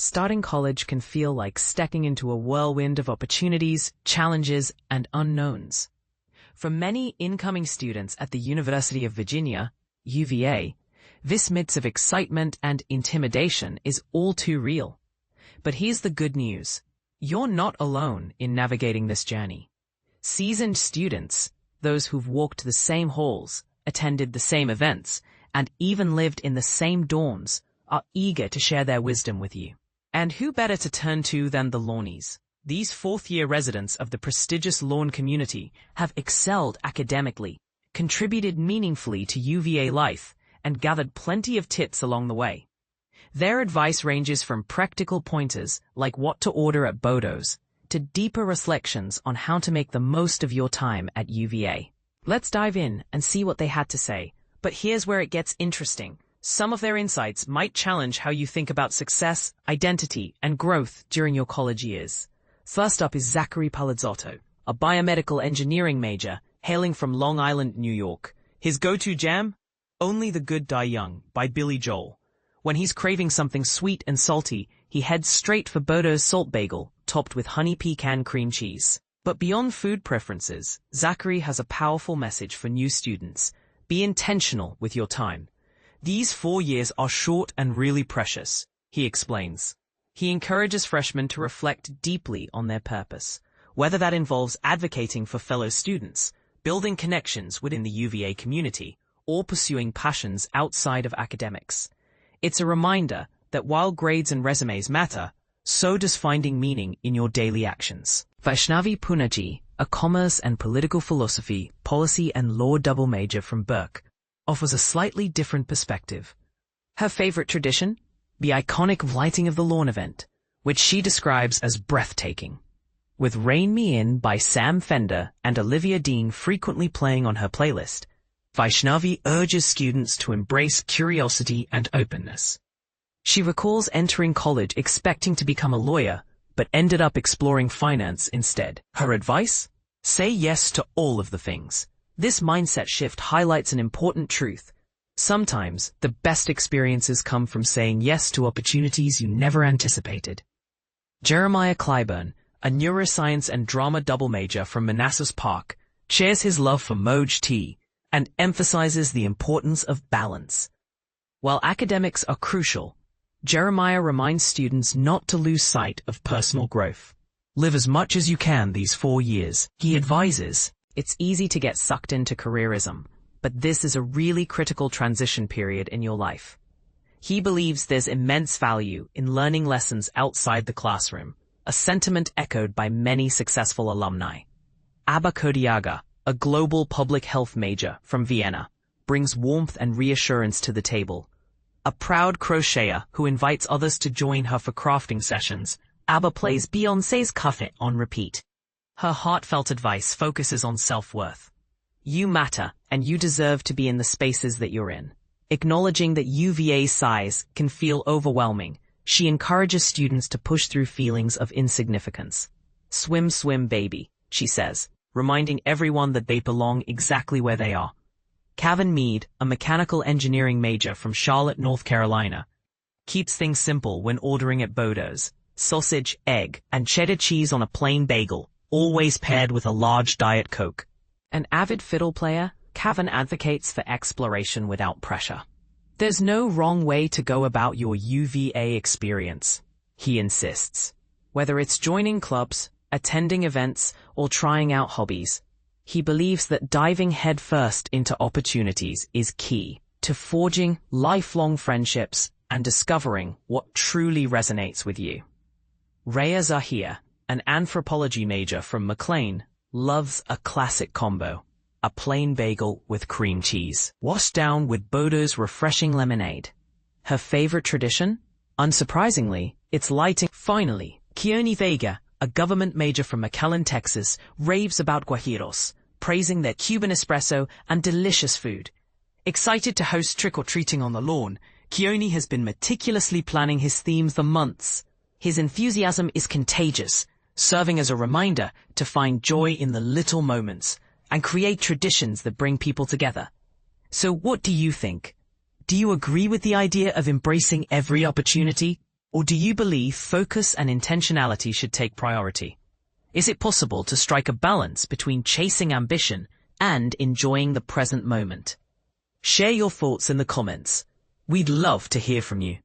Starting college can feel like stepping into a whirlwind of opportunities, challenges, and unknowns. For many incoming students at the University of Virginia, UVA, this mix of excitement and intimidation is all too real. But here's the good news. You're not alone in navigating this journey. Seasoned students, those who've walked the same halls, attended the same events, and even lived in the same dorms, are eager to share their wisdom with you. And who better to turn to than the Lawnies? These fourth-year residents of the prestigious Lawn community have excelled academically, contributed meaningfully to UVA life, and gathered plenty of tips along the way. Their advice ranges from practical pointers like what to order at Bodo's, to deeper reflections on how to make the most of your time at UVA. Let's dive in and see what they had to say. But here's where it gets interesting. Some of their insights might challenge how you think about success, identity, and growth during your college years. First up is Zachary Palazzotto, a biomedical engineering major hailing from Long Island, New York. His go-to jam? Only the Good Die Young by Billy Joel. When he's craving something sweet and salty, he heads straight for Bodo's salt bagel, topped with honey pecan cream cheese. But beyond food preferences, Zachary has a powerful message for new students. Be intentional with your time. These 4 years are short and really precious, he explains. He encourages freshmen to reflect deeply on their purpose, whether that involves advocating for fellow students, building connections within the UVA community, or pursuing passions outside of academics. It's a reminder that while grades and resumes matter, so does finding meaning in your daily actions. Vaishnavi Punaji, a commerce and political philosophy, policy and law double major from Berkeley, offers a slightly different perspective. Her favorite tradition? The iconic lighting of the lawn event, which she describes as breathtaking. With Rain Me In by Sam Fender and Olivia Dean frequently playing on her playlist, Vaishnavi urges students to embrace curiosity and openness. She recalls entering college expecting to become a lawyer, but ended up exploring finance instead. Her advice? Say yes to all of the things. This mindset shift highlights an important truth. Sometimes, the best experiences come from saying yes to opportunities you never anticipated. Jeremiah Clyburn, a neuroscience and drama double major from Manassas Park, shares his love for Moj tea and emphasizes the importance of balance. While academics are crucial, Jeremiah reminds students not to lose sight of personal growth. Live as much as you can these 4 years, he advises. It's easy to get sucked into careerism, but this is a really critical transition period in your life. He believes there's immense value in learning lessons outside the classroom, a sentiment echoed by many successful alumni. Abba Kodiaga, a global public health major from Vienna, brings warmth and reassurance to the table. A proud crocheter who invites others to join her for crafting sessions, Abba plays Beyoncé's Cuff It on repeat. Her heartfelt advice focuses on self-worth. You matter, and you deserve to be in the spaces that you're in. Acknowledging that UVA's size can feel overwhelming, she encourages students to push through feelings of insignificance. Swim, swim, baby, she says, reminding everyone that they belong exactly where they are. Kevin Mead, a mechanical engineering major from Charlotte, North Carolina, keeps things simple when ordering at Bodo's. Sausage, egg, and cheddar cheese on a plain bagel, always paired with a large Diet Coke. An avid fiddle player, Kevin advocates for exploration without pressure. There's no wrong way to go about your UVA experience, he insists. Whether it's joining clubs, attending events, or trying out hobbies, he believes that diving headfirst into opportunities is key to forging lifelong friendships and discovering what truly resonates with you. Rhea Zahir, an anthropology major from McLean, loves a classic combo, a plain bagel with cream cheese, washed down with Bodo's refreshing lemonade. Her favorite tradition? Unsurprisingly, it's lighting. Finally, Keone Vega, a government major from McAllen, Texas, raves about guajiros, praising their Cuban espresso and delicious food. Excited to host trick-or-treating on the lawn, Keone has been meticulously planning his themes for months. His enthusiasm is contagious, serving as a reminder to find joy in the little moments and create traditions that bring people together. So what do you think? Do you agree with the idea of embracing every opportunity? Or do you believe focus and intentionality should take priority? Is it possible to strike a balance between chasing ambition and enjoying the present moment? Share your thoughts in the comments. We'd love to hear from you.